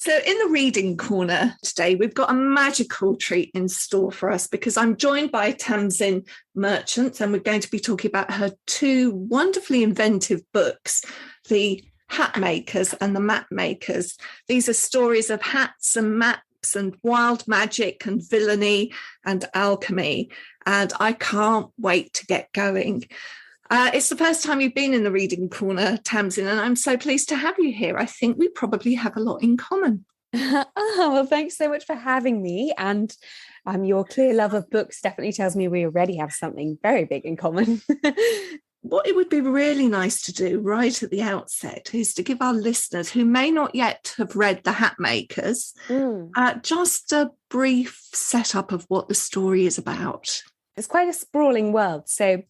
So in the reading corner today, we've got a magical treat in store for us because I'm joined by Tamzin Merchant, and we're going to be talking about her two wonderfully inventive books, The Hatmakers and The Mapmakers. These are stories of hats and maps and wild magic and villainy and alchemy, and I can't wait to get going. It's the first time you've been in the reading corner, Tamzin, and I'm so pleased to have you here. I think we probably have a lot in common. Well, thanks so much for having me. And your clear love of books definitely tells me we already have something very big in common. What it would be really nice to do right at the outset is to give our listeners who may not yet have read The Hatmakers just a brief setup of what the story is about. It's quite a sprawling world. So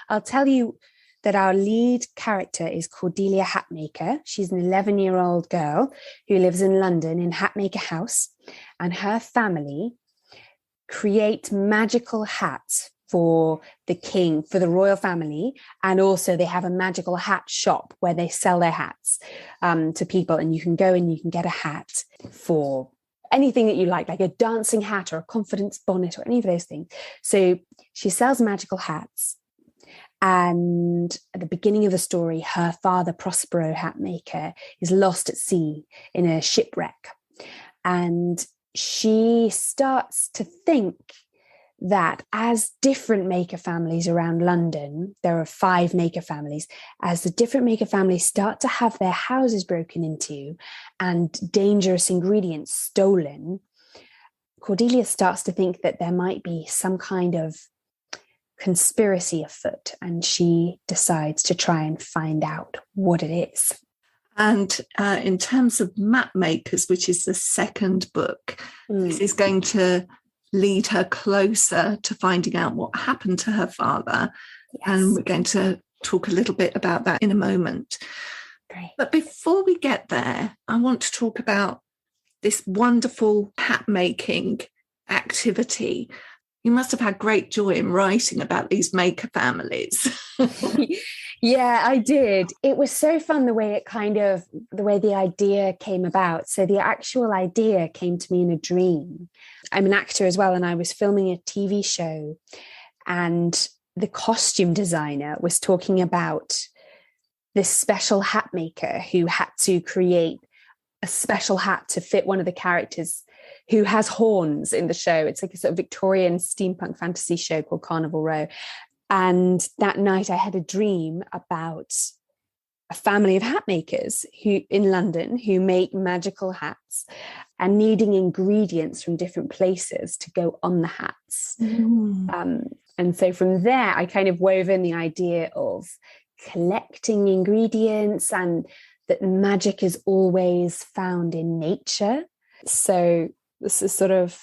I'll tell you that our lead character is Cordelia Hatmaker. She's an 11-year-old girl who lives in London in Hatmaker House, and her family create magical hats for the king, for the royal family, and also they have a magical hat shop where they sell their hats to people, and you can go and you can get a hat for anything that you like a dancing hat or a confidence bonnet or any of those things. So she sells magical hats. And at the beginning of the story, her father, Prospero Hatmaker, is lost at sea in a shipwreck. And she starts to think that as different maker families around London, there are 5 maker families, as the different maker families start to have their houses broken into and dangerous ingredients stolen, Cordelia starts to think that there might be some kind of conspiracy afoot, and she decides to try and find out what it is. And in terms of Mapmakers, which is the second book, this is going to lead her closer to finding out what happened to her father. Yes. And we're going to talk a little bit about that in a moment. Great. But before we get there, I want to talk about this wonderful hat making activity. You must have had great joy in writing about these maker families. Yeah, I did. It was so fun the way the idea came about. So the actual idea came to me in a dream. I'm an actor as well, and I was filming a TV show, and the costume designer was talking about this special hat maker who had to create a special hat to fit one of the characters who has horns in the show. It's like a sort of Victorian steampunk fantasy show called Carnival Row. And that night I had a dream about a family of hat makers who in London who make magical hats and needing ingredients from different places to go on the hats. And so from there, I kind of wove in the idea of collecting ingredients and that magic is always found in nature. So this is sort of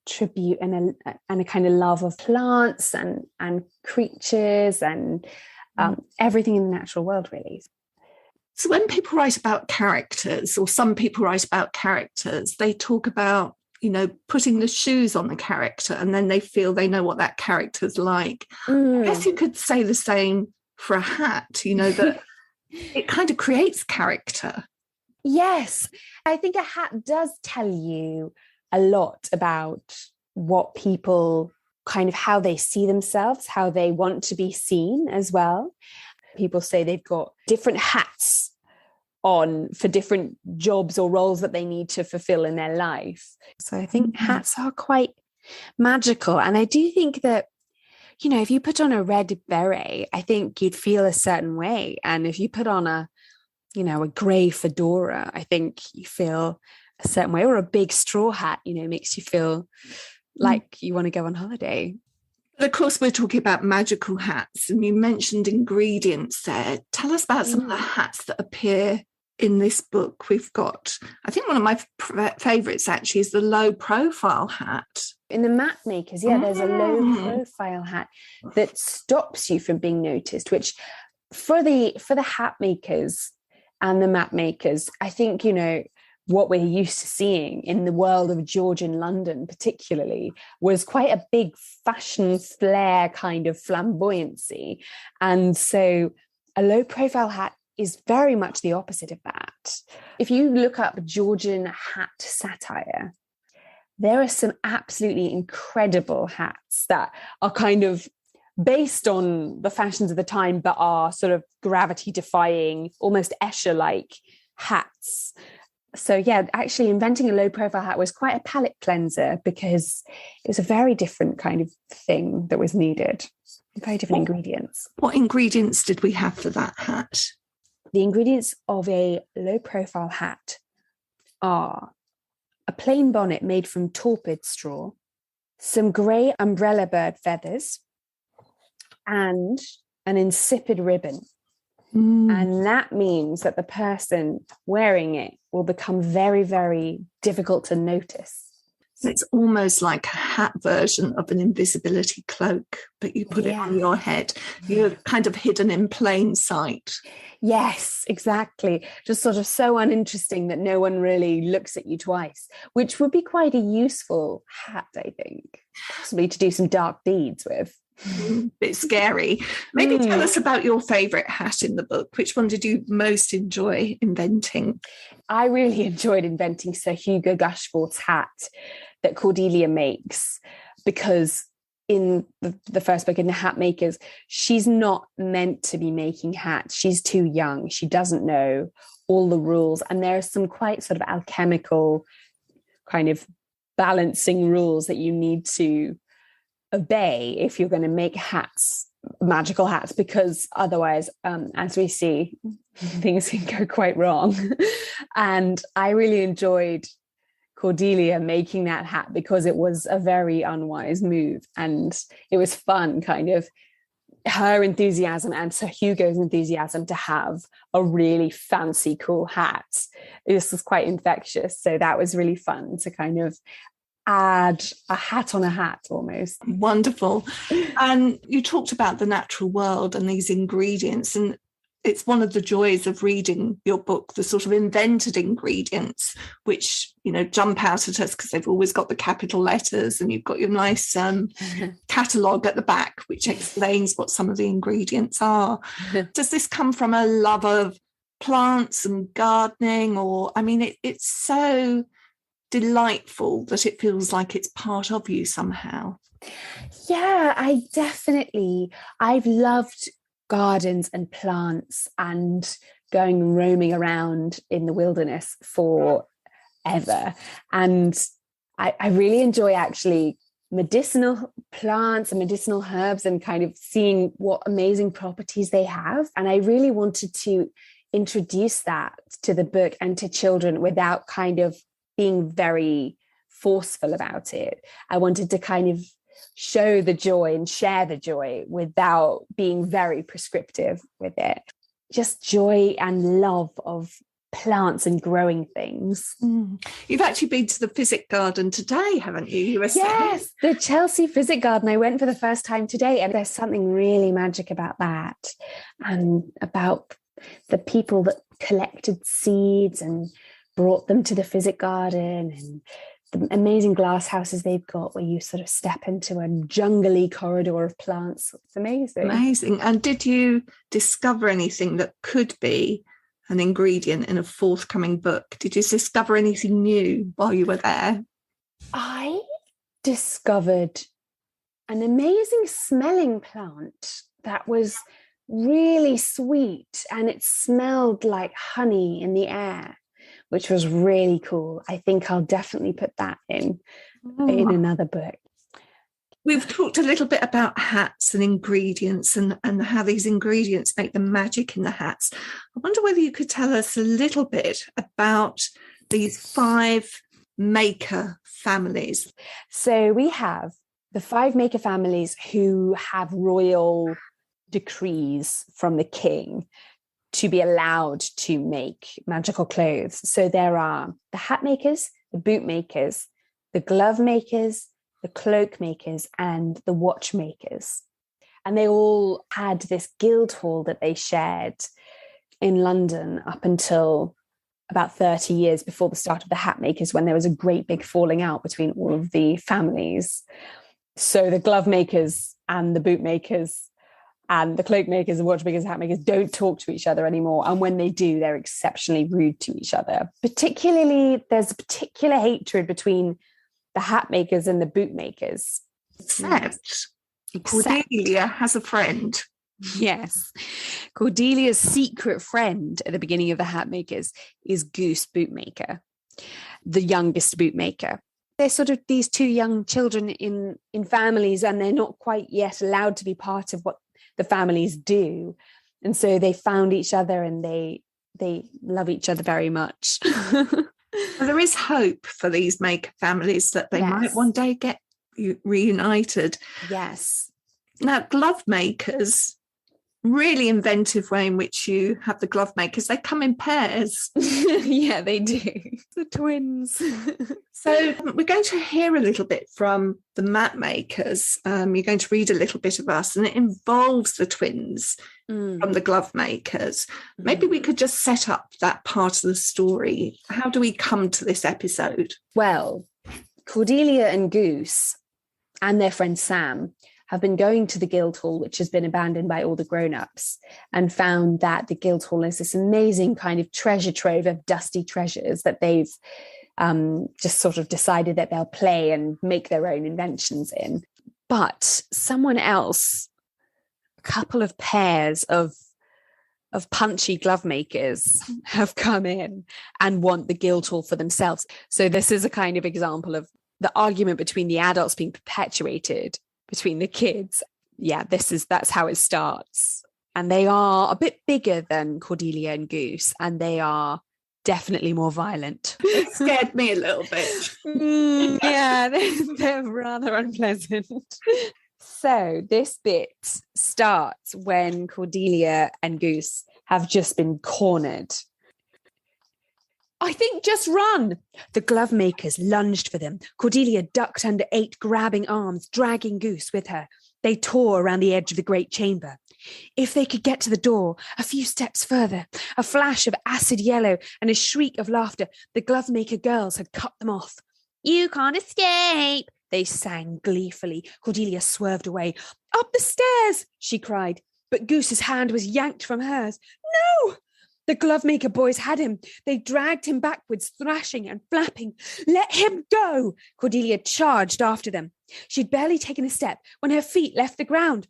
tribute and a kind of love of plants and creatures and everything in the natural world, really. So when people write about characters, or some people write about characters, they talk about, putting the shoes on the character, and then they feel they know what that character's like. I guess you could say the same for a hat, that it kind of creates character. Yes, I think a hat does tell you a lot about what people, kind of how they see themselves, how they want to be seen as well. People say they've got different hats on for different jobs or roles that they need to fulfill in their life. So I think hats are quite magical. And I do think that, if you put on a red beret, I think you'd feel a certain way. And if you put on a grey fedora, I think you feel a certain way, or a big straw hat, makes you feel like you want to go on holiday. Of course, we're talking about magical hats, and you mentioned ingredients there. Tell us about some of the hats that appear in this book. We've got, I think one of my favourites actually is the low profile hat. In the Mapmakers, there's a low profile hat that stops you from being noticed, which for the hat makers and the Mapmakers, I think, what we're used to seeing in the world of Georgian London particularly was quite a big fashion flair kind of flamboyancy. And so a low profile hat is very much the opposite of that. If you look up Georgian hat satire, there are some absolutely incredible hats that are kind of based on the fashions of the time, but are sort of gravity defying, almost Escher-like hats. So yeah, actually inventing a low profile hat was quite a palate cleanser because it was a very different kind of thing that was needed. Very different ingredients. What ingredients did we have for that hat? The ingredients of a low profile hat are a plain bonnet made from torpid straw, some grey umbrella bird feathers, and an insipid ribbon. And that means that the person wearing it will become very, very difficult to notice. So it's almost like a hat version of an invisibility cloak, but you put it on your head. You're kind of hidden in plain sight. Yes, exactly. Just sort of so uninteresting that no one really looks at you twice, which would be quite a useful hat, I think, possibly to do some dark deeds with. Bit scary. Maybe tell us about your favourite hat in the book. Which one did you most enjoy inventing? I really enjoyed inventing Sir Hugo Gushforth's hat that Cordelia makes, because in the first book, in the Hat Makers, she's not meant to be making hats. She's too young. She doesn't know all the rules. And there are some quite sort of alchemical kind of balancing rules that you need to obey if you're going to make hats, magical hats, because otherwise, as we see, things can go quite wrong. And I really enjoyed Cordelia making that hat because it was a very unwise move, and it was fun, kind of her enthusiasm and Sir Hugo's enthusiasm to have a really fancy, cool hat. This was quite infectious, so that was really fun to kind of add a hat on a hat almost. Wonderful. And you talked about the natural world and these ingredients, and it's one of the joys of reading your book, the sort of invented ingredients, which, you know, jump out at us because they've always got the capital letters, and you've got your nice catalogue at the back, which explains what some of the ingredients are. Does this come from a love of plants and gardening? Or, I mean, it's so delightful that it feels like it's part of you somehow. Yeah, I've loved gardens and plants and going roaming around in the wilderness forever. And I really enjoy actually medicinal plants and medicinal herbs and kind of seeing what amazing properties they have. And I really wanted to introduce that to the book and to children without kind of being very forceful about it. I wanted to kind of show the joy and share the joy without being very prescriptive with it. Just joy and love of plants and growing things. You've actually been to the Physic Garden today, haven't you? Yes, the Chelsea Physic Garden. I went for the first time today, and there's something really magic about that, and about the people that collected seeds and brought them to the Physic Garden, and the amazing glass houses they've got where you sort of step into a jungly corridor of plants. It's amazing. Amazing. And did you discover anything that could be an ingredient in a forthcoming book? Did you discover anything new while you were there? I discovered an amazing smelling plant that was really sweet, and it smelled like honey in the air, which was really cool. I think I'll definitely put that in another book. We've talked a little bit about hats and ingredients and how these ingredients make the magic in the hats. I wonder whether you could tell us a little bit about these 5 maker families. So we have the 5 maker families who have royal decrees from the king to be allowed to make magical clothes. So there are the hat makers, the boot makers, the glove makers, the cloak makers, and the watch makers. And they all had this guild hall that they shared in London up until about 30 years before the start of the hat makers, when there was a great big falling out between all of the families. So the glove makers and the boot makers And the cloakmakers and watchmakers and hatmakers don't talk to each other anymore. And when they do, they're exceptionally rude to each other. Particularly, there's a particular hatred between the hatmakers and the bootmakers. Except Cordelia has a friend. Yes. Cordelia's secret friend at the beginning of the hatmakers is Goose Bootmaker, the youngest bootmaker. They're sort of these two young children in families, and they're not quite yet allowed to be part of what the families do. And so they found each other and they love each other very much. Well, there is hope for these maker families that they might one day get reunited. Yes. Now, glove makers, really inventive way in which you have the glove makers. They come in pairs. Yeah, they do. The twins. So we're going to hear a little bit from the Mapmakers. You're going to read a little bit of us, and it involves the twins from the glove makers. Maybe we could just set up that part of the story. How do we come to this episode? Well, Cordelia and Goose and their friend Sam have been going to the Guildhall, which has been abandoned by all the grown-ups, and found that the Guildhall is this amazing kind of treasure trove of dusty treasures that they've just sort of decided that they'll play and make their own inventions in. But someone else, a couple of pairs of punchy glove makers have come in and want the Guildhall for themselves. So this is a kind of example of the argument between the adults being perpetuated between the kids. Yeah, that's how it starts. And they are a bit bigger than Cordelia and Goose, and they are definitely more violent. It scared me a little bit. Yeah, they're rather unpleasant. So this bit starts when Cordelia and Goose have just been cornered. I think just run. The glove makers lunged for them. Cordelia ducked under 8 grabbing arms, dragging Goose with her. They tore around the edge of the great chamber. If they could get to the door, a few steps further, a flash of acid yellow and a shriek of laughter, the glove maker girls had cut them off. You can't escape, they sang gleefully. Cordelia swerved away. Up the stairs, she cried, but Goose's hand was yanked from hers. No! The glovemaker boys had him. They dragged him backwards, thrashing and flapping. Let him go! Cordelia charged after them. She'd barely taken a step when her feet left the ground.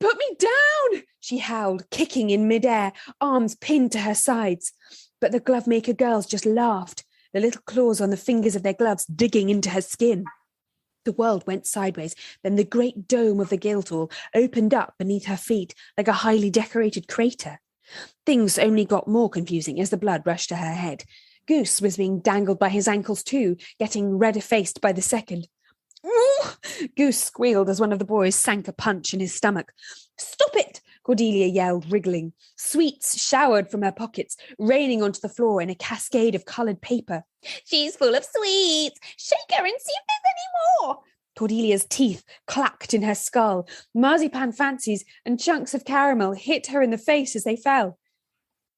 Put me down! She howled, kicking in midair, arms pinned to her sides. But the glovemaker girls just laughed, the little claws on the fingers of their gloves digging into her skin. The world went sideways. Then the great dome of the Guildhall opened up beneath her feet like a highly decorated crater. Things only got more confusing as the blood rushed to her head. Goose was being dangled by his ankles too, getting redder-faced by the second. Ooh! Goose squealed as one of the boys sank a punch in his stomach. Stop it! Cordelia yelled, wriggling. Sweets showered from her pockets, raining onto the floor in a cascade of coloured paper. She's full of sweets! Shake her and see if there's any more! Cordelia's teeth clacked in her skull. Marzipan fancies and chunks of caramel hit her in the face as they fell.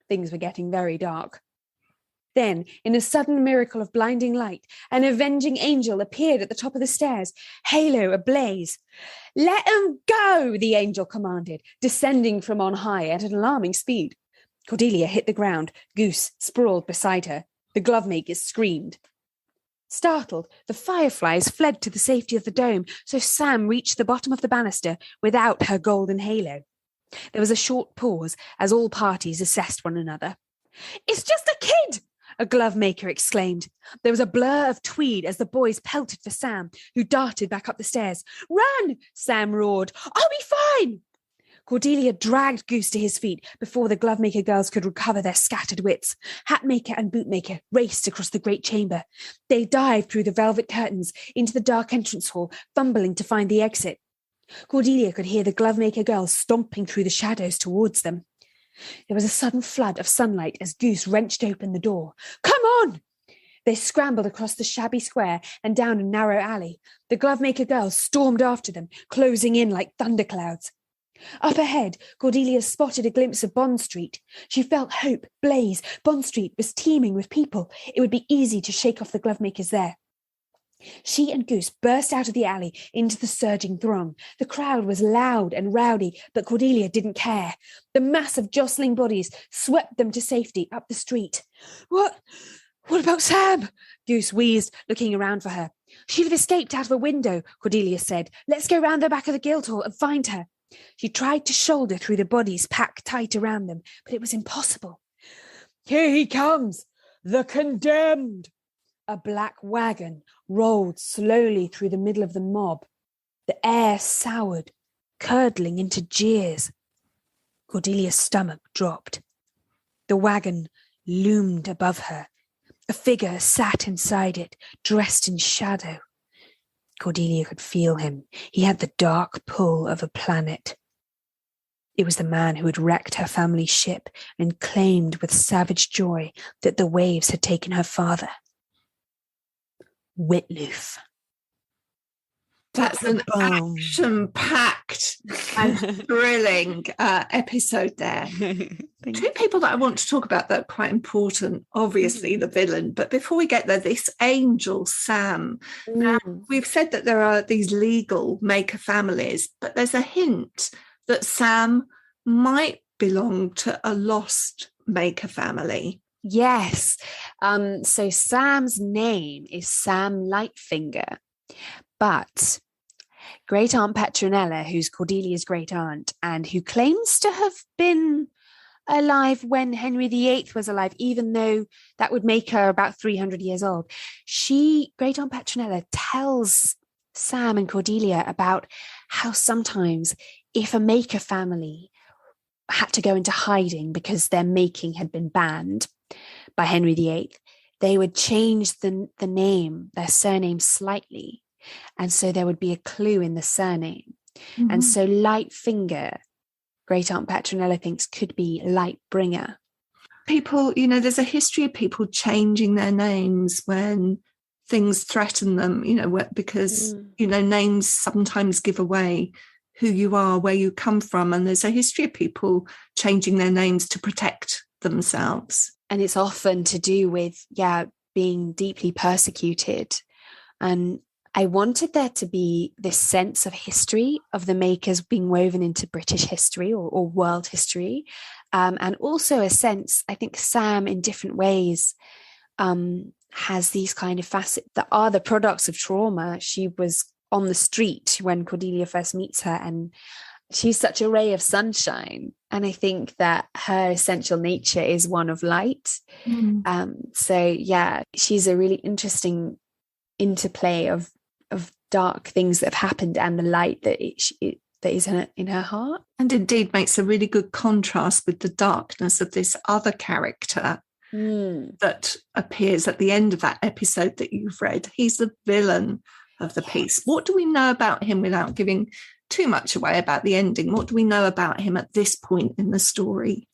Things were getting very dark. Then, in a sudden miracle of blinding light, an avenging angel appeared at the top of the stairs, halo ablaze. Let 'em go, the angel commanded, descending from on high at an alarming speed. Cordelia hit the ground. Goose sprawled beside her. The glovemaker screamed. Startled, the fireflies fled to the safety of the dome, so Sam reached the bottom of the banister without her golden halo. There was a short pause as all parties assessed one another. It's just a kid! A glovemaker exclaimed. There was a blur of tweed as the boys pelted for Sam, who darted back up the stairs. Run! Sam roared. I'll be fine! Cordelia dragged Goose to his feet before the glovemaker girls could recover their scattered wits. Hatmaker and bootmaker raced across the great chamber. They dived through the velvet curtains into the dark entrance hall, fumbling to find the exit. Cordelia could hear the glovemaker girls stomping through the shadows towards them. There was a sudden flood of sunlight as Goose wrenched open the door. Come on! They scrambled across the shabby square and down a narrow alley. The glovemaker girls stormed after them, closing in like thunderclouds. Up ahead, Cordelia spotted a glimpse of Bond Street. She felt hope blaze. Bond Street was teeming with people. It would be easy to shake off the glovemakers there. She and Goose burst out of the alley into the surging throng. The crowd was loud and rowdy, but Cordelia didn't care. The mass of jostling bodies swept them to safety up the street. What about Sam? Goose wheezed, looking around for her. She'd have escaped out of a window, Cordelia said. Let's go round the back of the Guildhall and find her. She tried to shoulder through the bodies packed tight around them, but it was impossible. Here he comes, the condemned. A black wagon rolled slowly through the middle of the mob. The air soured, curdling into jeers. Cordelia's stomach dropped. The wagon loomed above her. A figure sat inside it, dressed in shadow. Cordelia could feel him. He had the dark pull of a planet. It was the man who had wrecked her family's ship and claimed with savage joy that the waves had taken her father. Witloof. That's an action-packed and thrilling episode there. Two people that I want to talk about that are quite important, obviously the villain, but before we get there, this angel, Sam. Now, we've said that there are these legal maker families, but there's a hint that Sam might belong to a lost maker family. Yes. So Sam's name is Sam Lightfinger, but Great Aunt Petronella, who's Cordelia's great aunt and who claims to have been alive when Henry VIII was alive, even though that would make her about 300 years old, Great Aunt Petronella tells Sam and Cordelia about how sometimes if a maker family had to go into hiding because their making had been banned by Henry VIII, they would change the name, their surname slightly. And so there would be a clue in the surname. Mm-hmm. And so Lightfinger, Great Aunt Petronella thinks, could be light bringer. People, there's a history of people changing their names when things threaten them, because, names sometimes give away who you are, where you come from. And there's a history of people changing their names to protect themselves. And it's often to do with, being deeply persecuted. And I wanted there to be this sense of history of the makers being woven into British history or world history. And also a sense, I think Sam in different ways has these kind of facets that are the products of trauma. She was on the street when Cordelia first meets her, and she's such a ray of sunshine. And I think that her essential nature is one of light. She's a really interesting interplay of dark things that have happened and the light that is in her heart. And indeed makes a really good contrast with the darkness of this other character that appears at the end of that episode that you've read. He's the villain of the piece. What do we know about him without giving too much away about the ending? What do we know about him at this point in the story?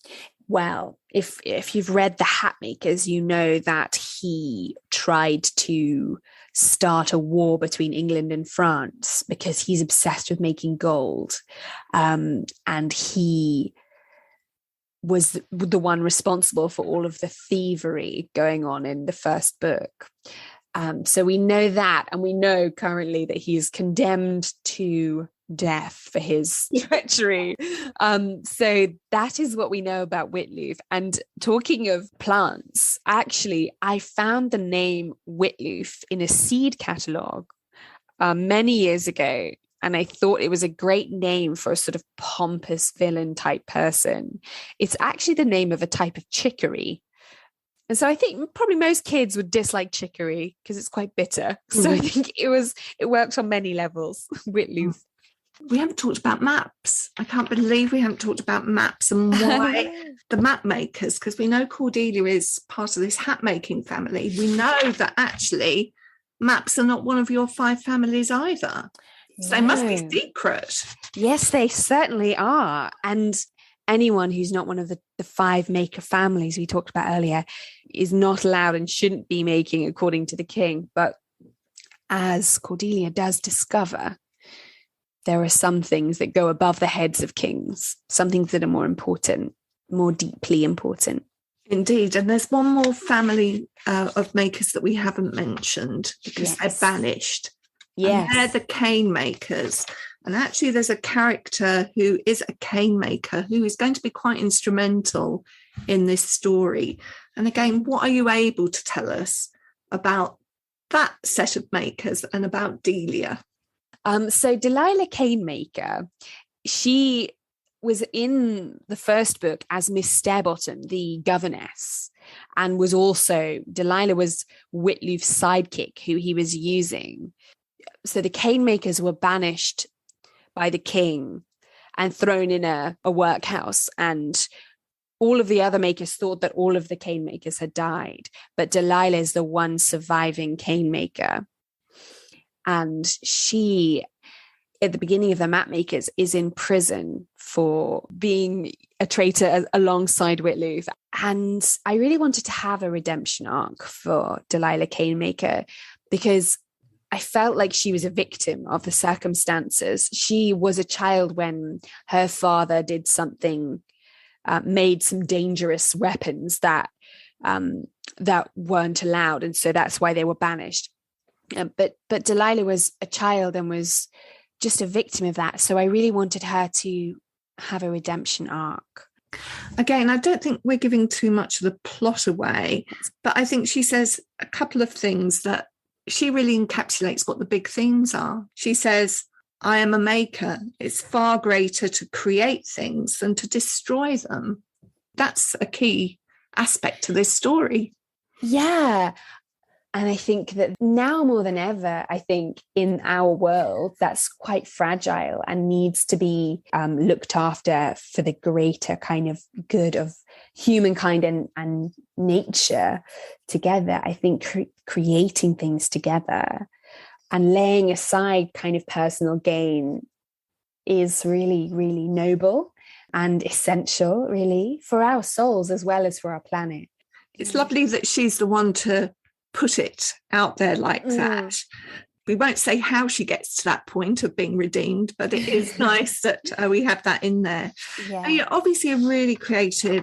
Well, if you've read The Hatmakers, you know that he tried to start a war between England and France because he's obsessed with making gold. And he was the one responsible for all of the thievery going on in the first book. So we know that, and we know currently that he is condemned to death for his treachery. So that is what we know about Witloof. And talking of plants, actually, I found the name Witloof in a seed catalogue many years ago, and I thought it was a great name for a sort of pompous villain type person. It's actually the name of a type of chicory. And so I think probably most kids would dislike chicory because it's quite bitter. So I think it works on many levels. Witloof. We haven't talked about maps. I can't believe we haven't talked about maps and why the map makers, because we know Cordelia is part of this hat making family. We know that actually maps are not one of your 5 families either. So they must be secret. Yes, they certainly are. And anyone who's not one of the 5 maker families we talked about earlier is not allowed and shouldn't be making according to the king. But as Cordelia does discover, there are some things that go above the heads of kings, some things that are more important, more deeply important. Indeed. And there's one more family of makers that we haven't mentioned because they're banished. Yes. And they're the cane makers. And actually, there's a character who is a cane maker who is going to be quite instrumental in this story. And again, what are you able to tell us about that set of makers and about Delia? So Delilah Canemaker, she was in the first book as Miss Starebottom, the governess, and was also, Delilah was Whitloof's sidekick who he was using. So the cane makers were banished by the king and thrown in a workhouse, and all of the other makers thought that all of the cane makers had died, but Delilah is the one surviving cane maker. And she, at the beginning of the Mapmakers, is in prison for being a traitor alongside Whitloof. And I really wanted to have a redemption arc for Delilah Canemaker because I felt like she was a victim of the circumstances. She was a child when her father did something, made some dangerous weapons that weren't allowed. And so that's why they were banished. But Delilah was a child and was just a victim of that. So I really wanted her to have a redemption arc. Again, I don't think we're giving too much of the plot away, but I think she says a couple of things that she really encapsulates what the big themes are. She says, I am a maker. It's far greater to create things than to destroy them. That's a key aspect to this story. Yeah. And I think that now more than ever, I think in our world, that's quite fragile and needs to be looked after for the greater kind of good of humankind and nature together. I think creating things together and laying aside kind of personal gain is really, really noble and essential, really, for our souls as well as for our planet. It's lovely that she's the one to put it out there like that. We won't say how she gets to that point of being redeemed, but it is nice that we have that in there. Yeah. You're obviously a really creative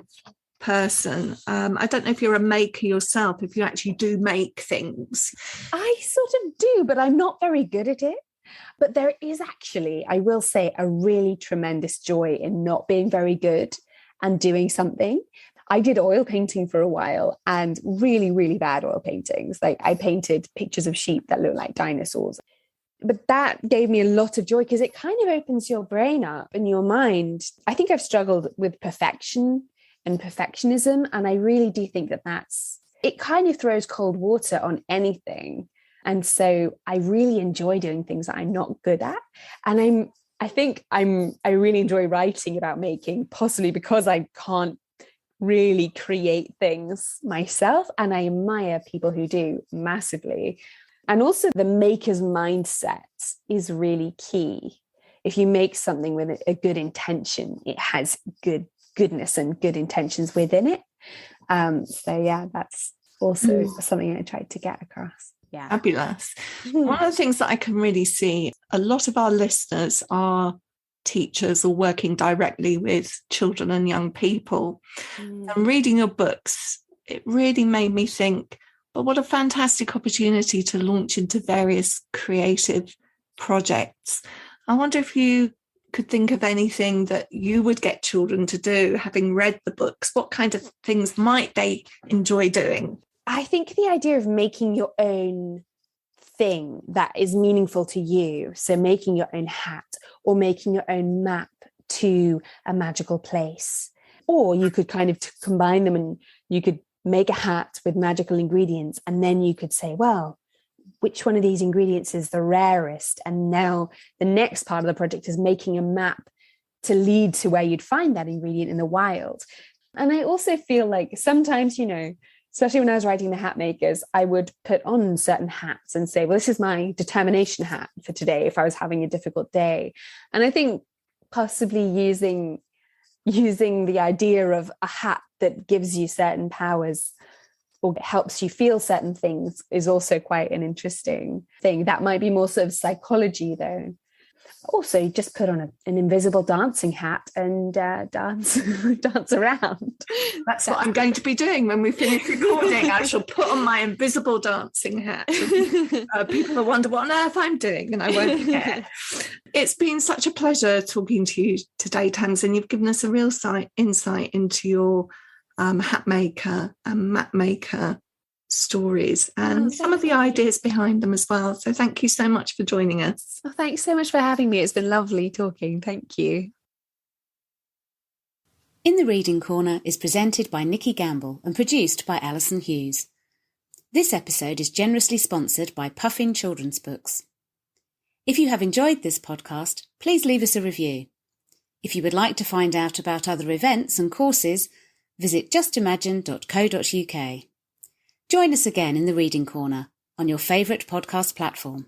person. I don't know if you're a maker yourself, if you actually do make things. I sort of do, but I'm not very good at it. But there is actually, I will say, a really tremendous joy in not being very good and doing something. I did oil painting for a while and really, really bad oil paintings. Like I painted pictures of sheep that look like dinosaurs. But that gave me a lot of joy because it kind of opens your brain up and your mind. I think I've struggled with perfection and perfectionism. And I really do think that it kind of throws cold water on anything. And so I really enjoy doing things that I'm not good at. And I really enjoy writing about making, possibly because I can't really create things myself, and I admire people who do massively. And also the maker's mindset is really key. If you make something with a good intention, it has goodness and good intentions within it. So yeah, that's also something I tried to get across. Yeah, fabulous. One of the things that I can really see, a lot of our listeners are teachers or working directly with children and young people. And reading your books, it really made me think, but what a fantastic opportunity to launch into various creative projects. I wonder if you could think of anything that you would get children to do, having read the books. What kind of things might they enjoy doing? I think the idea of making your own thing that is meaningful to you, so making your own hat or making your own map to a magical place, or you could kind of combine them and you could make a hat with magical ingredients, and then you could say, well, which one of these ingredients is the rarest? And now the next part of the project is making a map to lead to where you'd find that ingredient in the wild. And I also feel like sometimes, especially when I was writing the Hat Makers, I would put on certain hats and say, well, this is my determination hat for today if I was having a difficult day. And I think possibly using the idea of a hat that gives you certain powers or helps you feel certain things is also quite an interesting thing. That might be more sort of psychology, though. Also, just put on an invisible dancing hat and dance around. That's what I'm going to be doing when we finish recording. I shall put on my invisible dancing hat. People will wonder what on earth I'm doing, and I won't care. It's been such a pleasure talking to you today, Tamzin. You've given us a real insight into your hat maker and map maker stories and some of the ideas behind them as well. So thank you so much for joining us. Oh, thanks so much for having me. It's been lovely talking. Thank you. In the Reading Corner is presented by Nikki Gamble and produced by Alison Hughes. This episode is generously sponsored by Puffin Children's Books. If you have enjoyed this podcast, please leave us a review. If you would like to find out about other events and courses, visit justimagine.co.uk. Join us again in the Reading Corner on your favourite podcast platform.